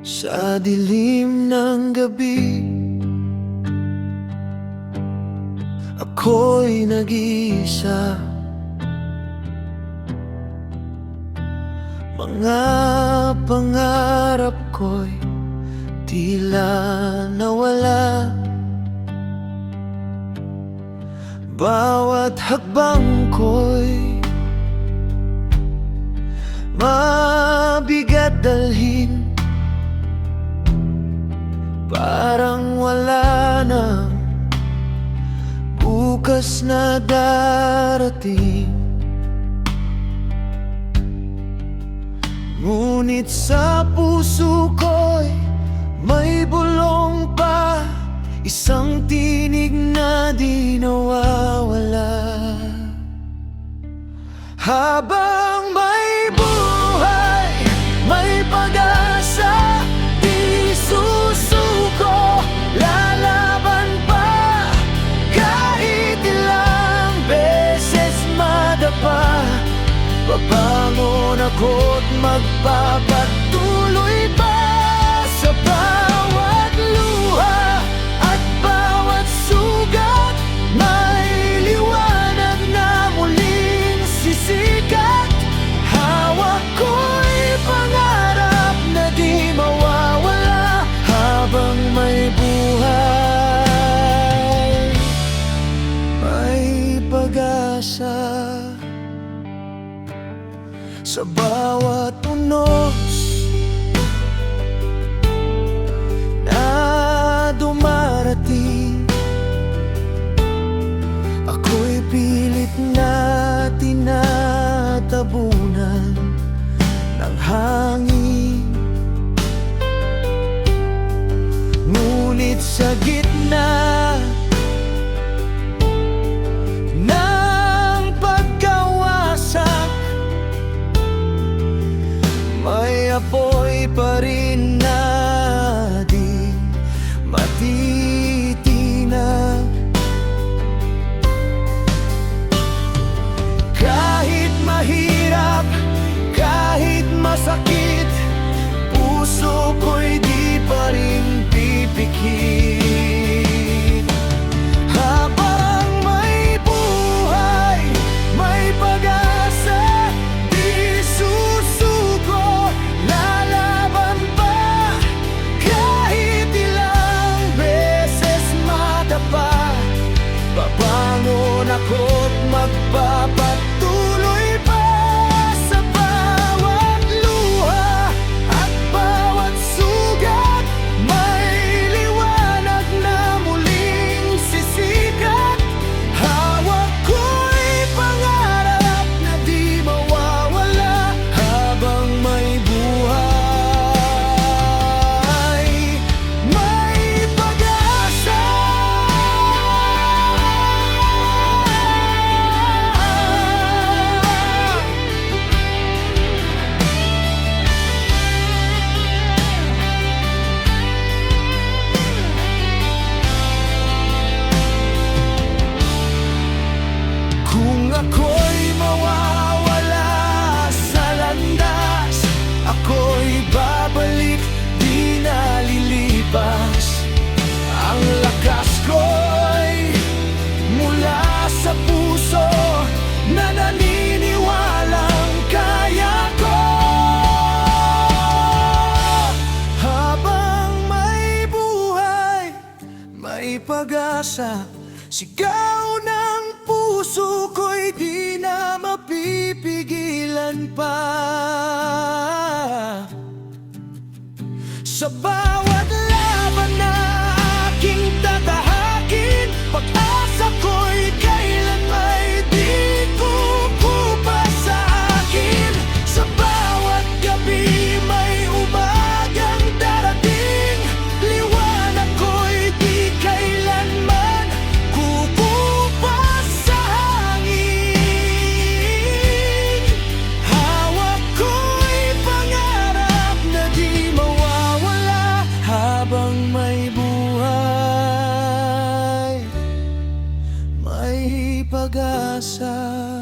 Sa dilim ng gabi, ako'y nag-iisa. Mga pangarap ko'y tila nawala. Bawat hakbang ko'y mabigat dalhin. Parang wala nang bukas na darating. Ngunit sa puso ko'y may bulong pa, isang tinig na di nawawala. Habang may buhay, may pag-asa, di susuko, lalaban pa. Kahit ilang beses madapa, babangon ako't magpapatuloy pa. Sa bawat luha at bawat sugat, may liwanag na muling sisikat. Hawak ko'y pangarap na di mawawala. Habang may buhay, may pag-asa. Sa bawat unos na dumarating, ako'y pilit na tinatabunan ng hangin. Ngunit sa gitna ng pagkawasak, may apoy pa rin na di matitinag. Kahit mahirap, kahit masakit, puso ko'y di pa rin pipikit. Habang may buhay, may pag-asa, di susuko, lalaban pa. Kahit ilang beses madapa, babangon ako't magpapatuloy pa. Sa bawat luha at bawat sugat, may liwanag na muling sisikat. Hawak ko'y pangarap na di mawawala. Habang may buhay, may pag-asa. Kung ako'y mawawala sa landas, ako'y babalik, di nalilipas. Ang lakas ko'y mula sa puso na naniniwalang kaya ko. Habang may buhay, may pag-asa. Sigaw ng puso ko'y di na mapipigilan pa. Sa bawat laban na aking tatahakin, pag-asa ko'y kailan may di kukupa sa akin. Sa bawat gabi may umagang darating, liwanag ko'y di kailanman kukupa sa hangin. Hawak ko'y pangarap na di mawawala. Habang may buhay, may pag-asa.